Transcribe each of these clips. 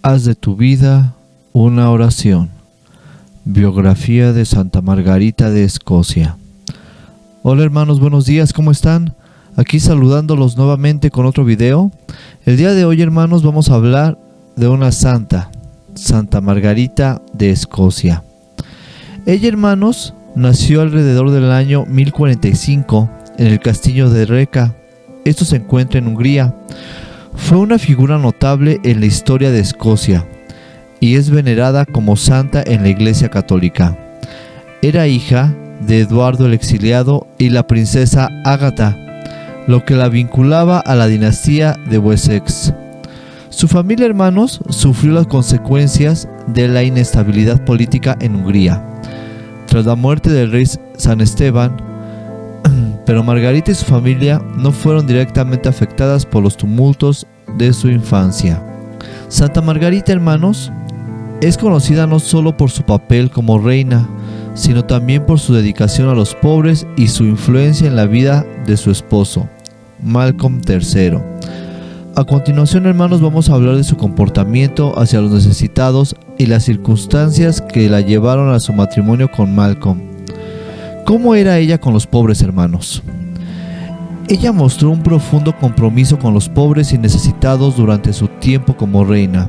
Haz de tu vida una oración. Biografía de Santa Margarita de Escocia. Hola hermanos, buenos días, ¿cómo están? Aquí saludándolos nuevamente con otro video. El día de hoy, hermanos, vamos a hablar de una santa, Santa Margarita de Escocia. Ella, hermanos, nació alrededor del año 1045 en el castillo de Reca. Esto se encuentra en Hungría. Fue una figura notable en la historia de Escocia y es venerada como santa en la Iglesia Católica. Era hija de Eduardo el Exiliado y la princesa Ágata, lo que la vinculaba a la dinastía de Wessex. Su familia, hermanos, sufrió las consecuencias de la inestabilidad política en Hungría tras la muerte del rey San Esteban, pero Margarita y su familia no fueron directamente afectadas por los tumultos de su infancia. Santa Margarita, hermanos, es conocida no solo por su papel como reina, sino también por su dedicación a los pobres y su influencia en la vida de su esposo, Malcolm III. A continuación, hermanos, vamos a hablar de su comportamiento hacia los necesitados y las circunstancias que la llevaron a su matrimonio con Malcolm. ¿Cómo era ella con los pobres, hermanos? Ella mostró un profundo compromiso con los pobres y necesitados durante su tiempo como reina.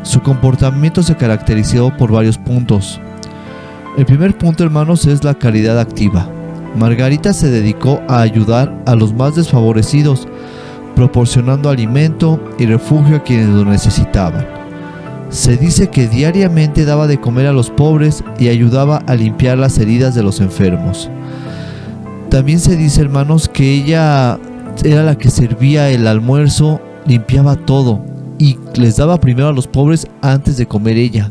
Su comportamiento se caracterizó por varios puntos. El primer punto, hermanos, es la caridad activa. Margarita se dedicó a ayudar a los más desfavorecidos, proporcionando alimento y refugio a quienes lo necesitaban. Se dice que diariamente daba de comer a los pobres y ayudaba a limpiar las heridas de los enfermos. También se dice, hermanos, que ella era la que servía el almuerzo, limpiaba todo y les daba primero a los pobres antes de comer ella.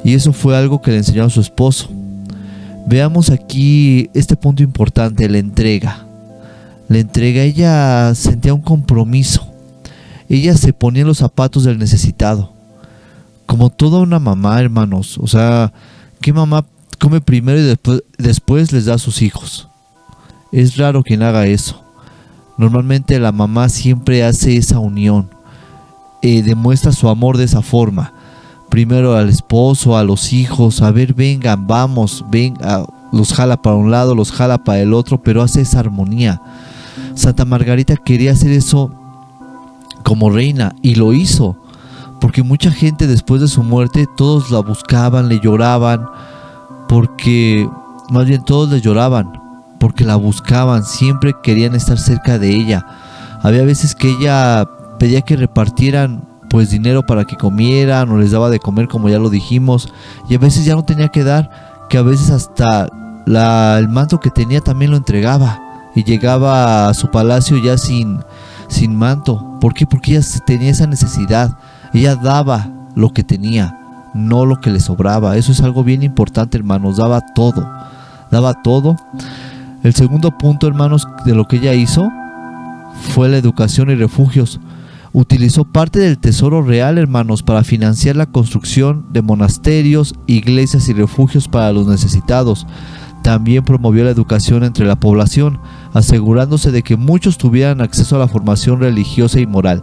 Y eso fue algo que le enseñó a su esposo. Veamos aquí este punto importante, la entrega. La entrega, ella sentía un compromiso. Ella se ponía en los zapatos del necesitado. Como toda una mamá, hermanos. O sea, ¿qué mamá come primero y después les da a sus hijos? Es raro quien haga eso. Normalmente la mamá siempre hace esa unión. Demuestra su amor de esa forma. Primero al esposo, a los hijos. A ver, vengan, vamos, venga. Los jala para un lado, los jala para el otro, pero hace esa armonía. Santa Margarita quería hacer eso como reina y lo hizo. Porque mucha gente después de su muerte, todos la buscaban, le lloraban, porque, más bien todos le lloraban, porque la buscaban, siempre querían estar cerca de ella. Había veces que ella pedía que repartieran pues dinero para que comieran o les daba de comer, como ya lo dijimos, y a veces ya no tenía que dar, que a veces hasta el manto que tenía también lo entregaba y llegaba a su palacio ya sin manto. ¿Por qué? Porque ella tenía esa necesidad. Ella daba lo que tenía, no lo que le sobraba. Eso es algo bien importante, hermanos. Daba todo. Daba todo. El segundo punto, hermanos, de lo que ella hizo fue la educación y refugios. Utilizó parte del tesoro real, hermanos, para financiar la construcción de monasterios, iglesias y refugios para los necesitados. También promovió la educación entre la población, asegurándose de que muchos tuvieran acceso a la formación religiosa y moral.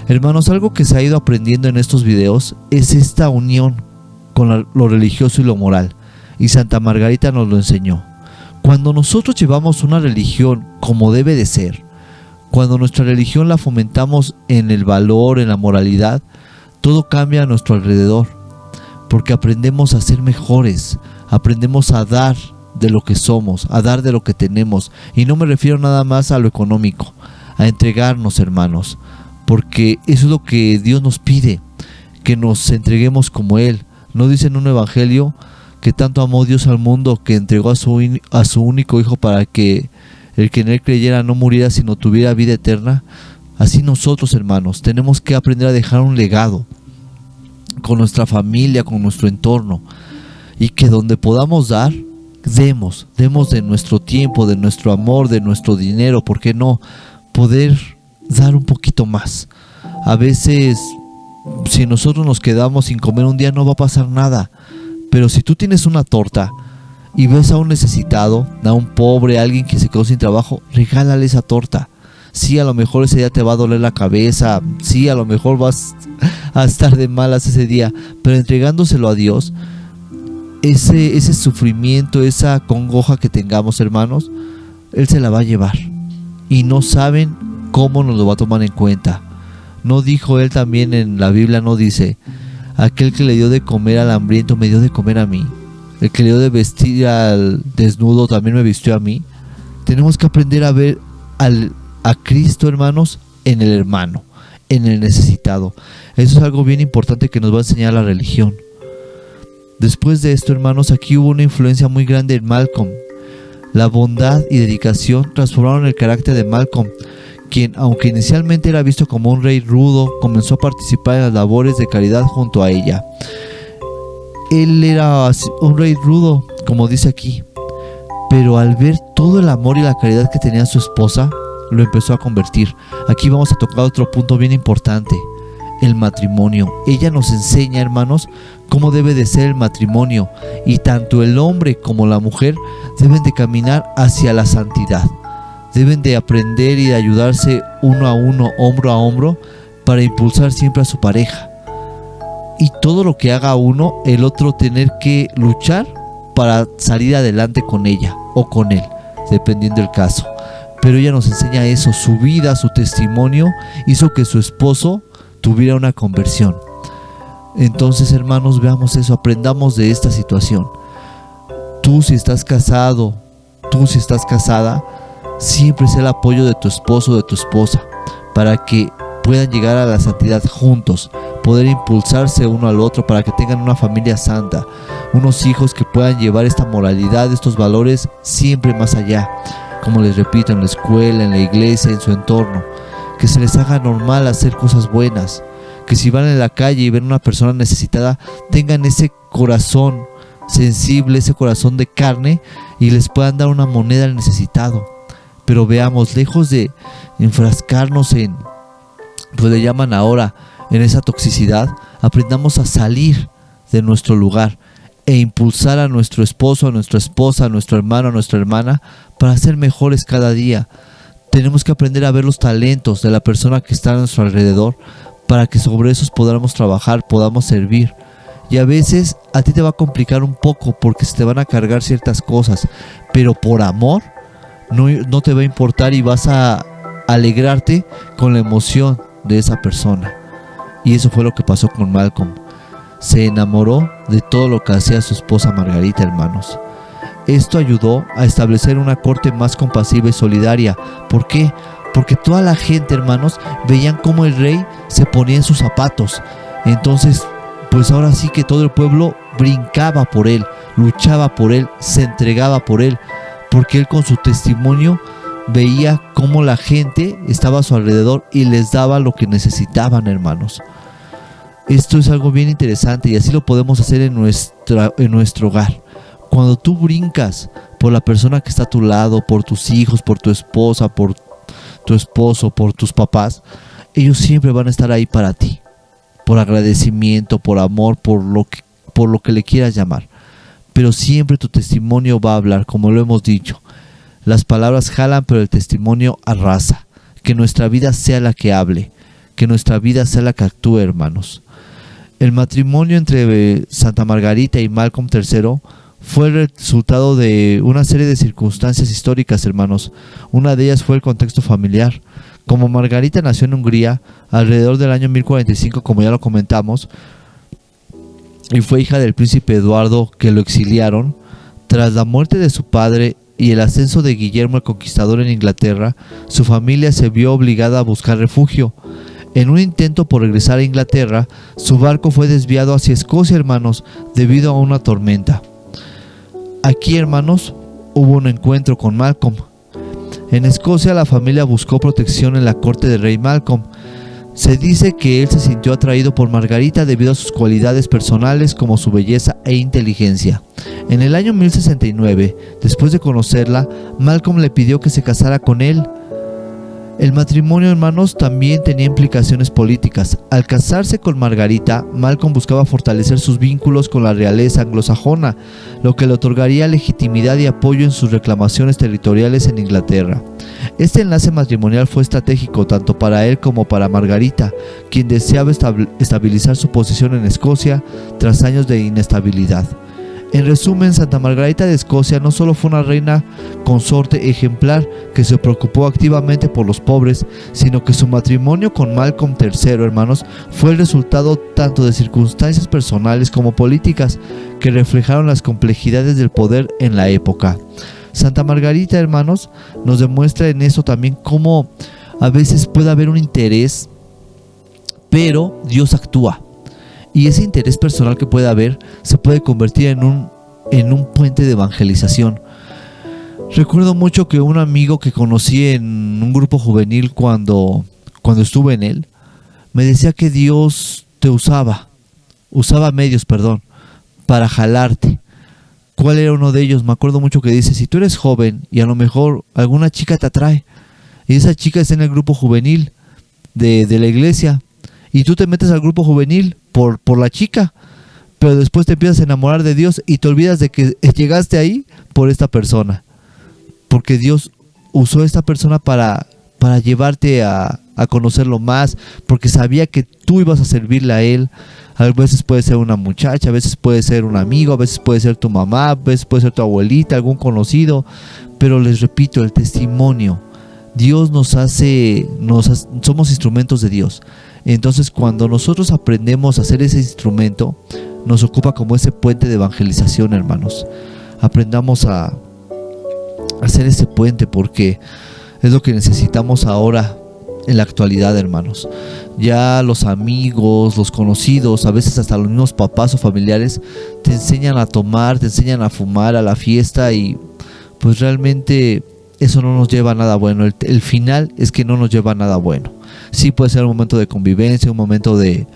Hermanos, algo que se ha ido aprendiendo en estos videos es esta unión con lo religioso y lo moral. Y Santa Margarita nos lo enseñó. Cuando nosotros llevamos una religión como debe de ser, cuando nuestra religión la fomentamos en el valor, en la moralidad, todo cambia a nuestro alrededor. Porque aprendemos a ser mejores, aprendemos a dar de lo que somos, a dar de lo que tenemos. Y no me refiero nada más a lo económico, a entregarnos, hermanos, porque eso es lo que Dios nos pide, que nos entreguemos como Él. ¿No dice en un evangelio que tanto amó Dios al mundo que entregó a su único hijo para que el que en Él creyera no muriera sino tuviera vida eterna? Así nosotros, hermanos, tenemos que aprender a dejar un legado con nuestra familia, con nuestro entorno, y que donde podamos dar, demos de nuestro tiempo, de nuestro amor, de nuestro dinero. ¿Por qué no poder dar un poquito más? A veces, si nosotros nos quedamos sin comer un día, no va a pasar nada. Pero si tú tienes una torta y ves a un necesitado, a un pobre, a alguien que se quedó sin trabajo, regálale esa torta. Sí, a lo mejor ese día te va a doler la cabeza. Sí, a lo mejor vas a estar de malas ese día. Pero entregándoselo a Dios, ese sufrimiento, esa congoja que tengamos, hermanos, Él se la va a llevar. Y no saben cómo nos lo va a tomar en cuenta. No dijo Él también en la Biblia, no dice: aquel que le dio de comer al hambriento me dio de comer a mí. El que le dio de vestir al desnudo también me vistió a mí. Tenemos que aprender a ver a Cristo, hermanos, en el hermano, en el necesitado. Eso es algo bien importante que nos va a enseñar la religión. Después de esto, hermanos, aquí hubo una influencia muy grande en Malcolm. La bondad y dedicación transformaron el carácter de Malcolm, quien, aunque inicialmente era visto como un rey rudo, comenzó a participar en las labores de caridad junto a ella. Él era un rey rudo, como dice aquí, pero al ver todo el amor y la caridad que tenía su esposa, lo empezó a convertir. Aquí vamos a tocar otro punto bien importante: el matrimonio. Ella nos enseña, hermanos, cómo debe de ser el matrimonio, y tanto el hombre como la mujer deben de caminar hacia la santidad. Deben de aprender y de ayudarse uno a uno, hombro a hombro, para impulsar siempre a su pareja. Y todo lo que haga uno, el otro tener que luchar para salir adelante con ella o con él, dependiendo del caso. Pero ella nos enseña eso. Su vida, su testimonio hizo que su esposo tuviera una conversión. Entonces, hermanos, veamos eso, aprendamos de esta situación. Tú, si estás casado, tú, si estás casada, siempre sé el apoyo de tu esposo o de tu esposa, para que puedan llegar a la santidad juntos, poder impulsarse uno al otro para que tengan una familia santa, unos hijos que puedan llevar esta moralidad, estos valores siempre más allá, como les repito, en la escuela, en la iglesia, en su entorno, que se les haga normal hacer cosas buenas, que si van en la calle y ven a una persona necesitada, tengan ese corazón sensible, ese corazón de carne, y les puedan dar una moneda al necesitado. Pero veamos, lejos de enfrascarnos en, pues le llaman ahora, en esa toxicidad, aprendamos a salir de nuestro lugar e impulsar a nuestro esposo, a nuestra esposa, a nuestro hermano, a nuestra hermana, para ser mejores cada día. Tenemos que aprender a ver los talentos de la persona que está a nuestro alrededor, para que sobre esos podamos trabajar, podamos servir. Y a veces a ti te va a complicar un poco porque se te van a cargar ciertas cosas, pero por amor no te va a importar y vas a alegrarte con la emoción de esa persona. Y eso fue lo que pasó con Malcolm. Se enamoró de todo lo que hacía su esposa Margarita, hermanos. Esto ayudó a establecer una corte más compasiva y solidaria. ¿Por qué? Porque toda la gente, hermanos, veían cómo el rey se ponía en sus zapatos. Entonces, pues ahora sí que todo el pueblo brincaba por él, luchaba por él, se entregaba por él, porque él con su testimonio veía cómo la gente estaba a su alrededor y les daba lo que necesitaban, hermanos. Esto es algo bien interesante y así lo podemos hacer en nuestro hogar. Cuando tú brincas por la persona que está a tu lado, por tus hijos, por tu esposa, por tu esposo, por tus papás, ellos siempre van a estar ahí para ti, por agradecimiento, por amor, por lo que le quieras llamar. Pero siempre tu testimonio va a hablar, como lo hemos dicho. Las palabras jalan, pero el testimonio arrasa. Que nuestra vida sea la que hable, que nuestra vida sea la que actúe, hermanos. El matrimonio entre Santa Margarita y Malcolm III fue el resultado de una serie de circunstancias históricas, hermanos. Una de ellas fue el contexto familiar. Como Margarita nació en Hungría alrededor del año 1045, como ya lo comentamos, y fue hija del príncipe Eduardo, que lo exiliaron, tras la muerte de su padre y el ascenso de Guillermo el Conquistador en Inglaterra, su familia se vio obligada a buscar refugio. En un intento por regresar a Inglaterra, su barco fue desviado hacia Escocia, hermanos, debido a una tormenta. Aquí, hermanos, hubo un encuentro con Malcolm. En Escocia, la familia buscó protección en la corte del rey Malcolm. Se dice que él se sintió atraído por Margarita debido a sus cualidades personales como su belleza e inteligencia. En el año 1069, después de conocerla, Malcolm le pidió que se casara con él. El matrimonio, hermanos, también tenía implicaciones políticas. Al casarse con Margarita, Malcolm buscaba fortalecer sus vínculos con la realeza anglosajona, lo que le otorgaría legitimidad y apoyo en sus reclamaciones territoriales en Inglaterra. Este enlace matrimonial fue estratégico tanto para él como para Margarita, quien deseaba estabilizar su posición en Escocia tras años de inestabilidad. En resumen, Santa Margarita de Escocia no solo fue una reina consorte ejemplar que se preocupó activamente por los pobres, sino que su matrimonio con Malcolm III, hermanos, fue el resultado tanto de circunstancias personales como políticas que reflejaron las complejidades del poder en la época. Santa Margarita, hermanos, nos demuestra en eso también cómo a veces puede haber un interés, pero Dios actúa. Y ese interés personal que puede haber se puede convertir en un puente de evangelización. Recuerdo mucho que un amigo que conocí en un grupo juvenil cuando estuve en él, me decía que Dios te usaba medios, para jalarte. ¿Cuál era uno de ellos? Me acuerdo mucho que dice, si tú eres joven y a lo mejor alguna chica te atrae, y esa chica está en el grupo juvenil de la iglesia, y tú te metes al grupo juvenil por la chica, pero después te empiezas a enamorar de Dios y te olvidas de que llegaste ahí por esta persona, porque Dios usó a esta persona para llevarte a conocerlo más, porque sabía que tú ibas a servirle a Él. A veces puede ser una muchacha, a veces puede ser un amigo, a veces puede ser tu mamá, a veces puede ser tu abuelita, algún conocido, pero les repito, el testimonio, Dios somos instrumentos de Dios. Entonces, cuando nosotros aprendemos a hacer ese instrumento, nos ocupa como ese puente de evangelización, hermanos. Aprendamos a hacer ese puente, porque es lo que necesitamos ahora en la actualidad, hermanos. Ya los amigos, los conocidos, a veces hasta los mismos papás o familiares te enseñan a tomar, te enseñan a fumar, a la fiesta, y pues realmente eso no nos lleva a nada bueno. El final es que no nos lleva a nada bueno. Sí puede ser un momento de convivencia, un momento de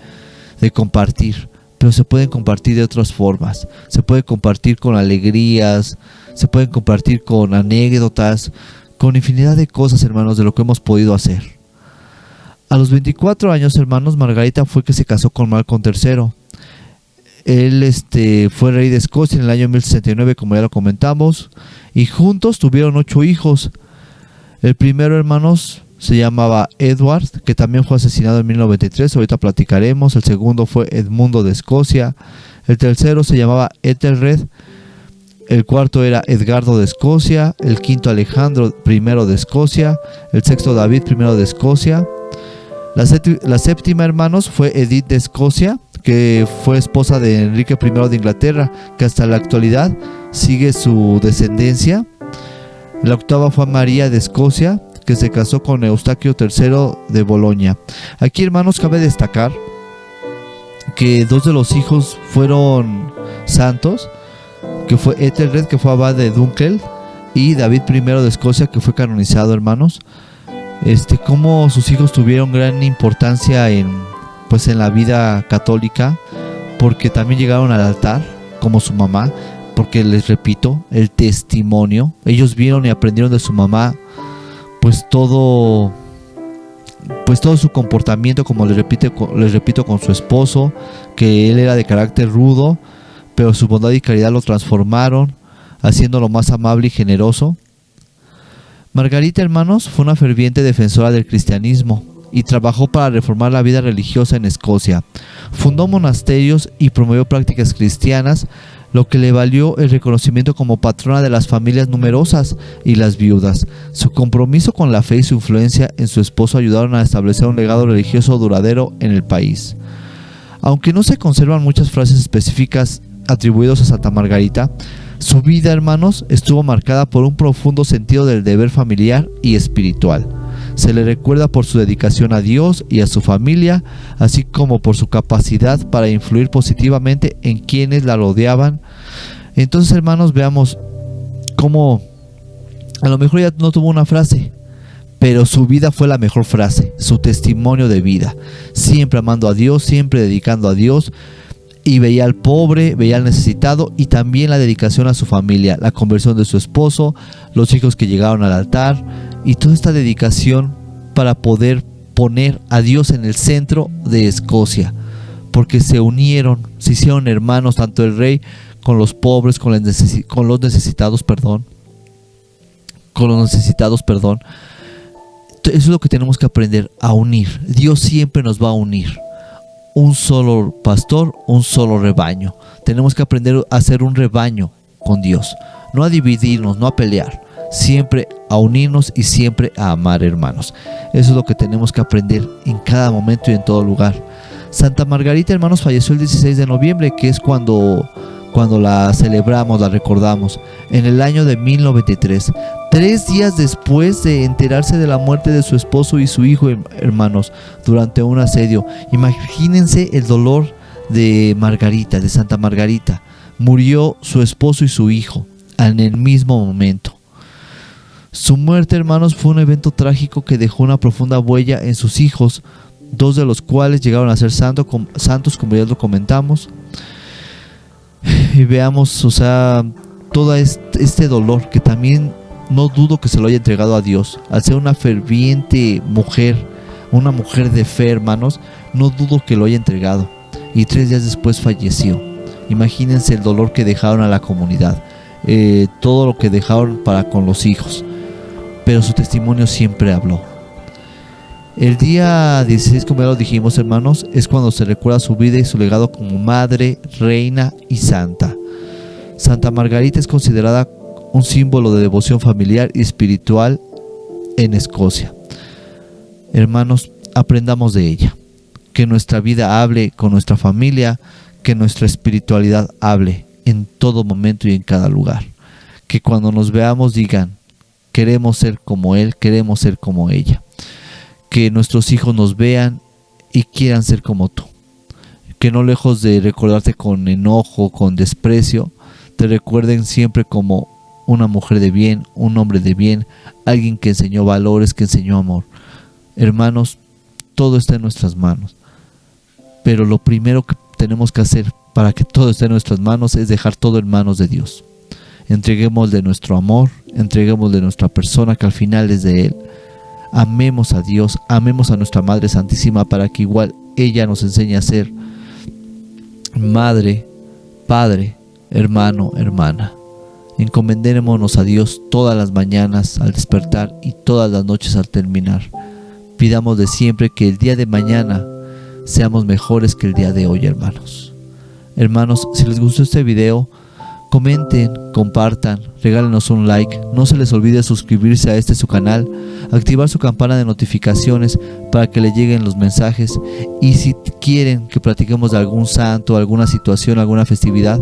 compartir, pero se pueden compartir de otras formas. Se puede compartir con alegrías, se pueden compartir con anécdotas, con infinidad de cosas, hermanos, de lo que hemos podido hacer. A los 24 años, hermanos, Margarita fue que se casó con Malcolm III. Él fue rey de Escocia en el año 1069, como ya lo comentamos, y juntos tuvieron 8 hijos. El primero, hermanos, se llamaba Edward, que también fue asesinado en 1093, ahorita platicaremos. El segundo fue Edmundo de Escocia. El tercero se llamaba Ethelred. El cuarto era Edgardo de Escocia. El quinto, Alejandro I de Escocia. El sexto, David I de Escocia. La séptima, hermanos, fue Edith de Escocia, que fue esposa de Enrique I de Inglaterra, que hasta la actualidad sigue su descendencia. La octava fue María de Escocia, que se casó con Eustaquio III de Bolonia. Aquí, hermanos, cabe destacar que 2 de los hijos fueron santos, que fue Ethelred, que fue abad de Dunkeld, y David I de Escocia, que fue canonizado, hermanos. Como sus hijos tuvieron gran importancia en la vida católica, porque también llegaron al altar como su mamá, porque les repito, el testimonio, ellos vieron y aprendieron de su mamá todo su comportamiento, como les repito, con su esposo, que él era de carácter rudo, pero su bondad y caridad lo transformaron, haciéndolo más amable y generoso. Margarita, hermanos, fue una ferviente defensora del cristianismo y trabajó para reformar la vida religiosa en Escocia. Fundó monasterios y promovió prácticas cristianas, lo que le valió el reconocimiento como patrona de las familias numerosas y las viudas. Su compromiso con la fe y su influencia en su esposo ayudaron a establecer un legado religioso duradero en el país. Aunque no se conservan muchas frases específicas atribuidas a Santa Margarita, su vida, hermanos, estuvo marcada por un profundo sentido del deber familiar y espiritual. Se le recuerda por su dedicación a Dios y a su familia, así como por su capacidad para influir positivamente en quienes la rodeaban. Entonces, hermanos, veamos cómo a lo mejor ya no tuvo una frase, pero su vida fue la mejor frase, su testimonio de vida. Siempre amando a Dios, siempre dedicando a Dios, y veía al pobre, veía al necesitado, y también la dedicación a su familia, la conversión de su esposo, los hijos que llegaron al altar, y toda esta dedicación para poder poner a Dios en el centro de Escocia, porque se unieron, se hicieron hermanos, tanto el rey con los pobres, con los necesitados, Eso es lo que tenemos que aprender, a unir. Dios siempre nos va a unir. Un solo pastor, un solo rebaño. Tenemos que aprender a ser un rebaño con Dios. No a dividirnos, no a pelear. Siempre a unirnos y siempre a amar, hermanos. Eso es lo que tenemos que aprender en cada momento y en todo lugar. Santa Margarita, hermanos, falleció el 16 de noviembre, que es cuando la celebramos, la recordamos, en el año de 1093. 3 días después de enterarse de la muerte de su esposo y su hijo, hermanos, durante un asedio. Imagínense el dolor de Margarita, de Santa Margarita. Murió su esposo y su hijo en el mismo momento. Su muerte, hermanos, fue un evento trágico que dejó una profunda huella en sus hijos, 2 de los cuales llegaron a ser santos, como ya lo comentamos. Y veamos, o sea, todo este dolor que también no dudo que se lo haya entregado a Dios. Al ser una ferviente mujer, una mujer de fe, hermanos, no dudo que lo haya entregado. Y 3 días después falleció. Imagínense el dolor que dejaron a la comunidad, todo lo que dejaron para con los hijos. Pero su testimonio siempre habló. El día 16, como ya lo dijimos, hermanos, es cuando se recuerda su vida y su legado como madre, reina y santa. Santa Margarita es considerada un símbolo de devoción familiar y espiritual en Escocia. Hermanos, aprendamos de ella. Que nuestra vida hable con nuestra familia, que nuestra espiritualidad hable en todo momento y en cada lugar. Que cuando nos veamos digan, queremos ser como él, queremos ser como ella. Que nuestros hijos nos vean y quieran ser como tú. Que no lejos de recordarte con enojo, con desprecio, te recuerden siempre como una mujer de bien, un hombre de bien, alguien que enseñó valores, que enseñó amor. Hermanos, todo está en nuestras manos. Pero lo primero que tenemos que hacer para que todo esté en nuestras manos es dejar todo en manos de Dios. Entreguemos de nuestro amor, entreguemos de nuestra persona, que al final es de Él. Amemos a Dios, amemos a nuestra Madre Santísima, para que igual ella nos enseñe a ser madre, padre, hermano, hermana. Encomendémonos a Dios todas las mañanas al despertar y todas las noches al terminar. Pidamos de siempre que el día de mañana seamos mejores que el día de hoy, hermanos. Hermanos, si les gustó este video, comenten, compartan, regálenos un like. No se les olvide suscribirse a su canal, activar su campana de notificaciones para que le lleguen los mensajes. Y si quieren que platiquemos de algún santo, alguna situación, alguna festividad,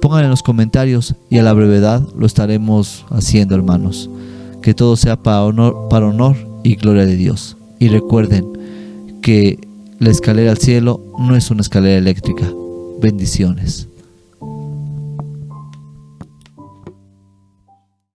pongan en los comentarios y a la brevedad lo estaremos haciendo, hermanos. Que todo sea para honor y gloria de Dios. Y recuerden que la escalera al cielo no es una escalera eléctrica. Bendiciones.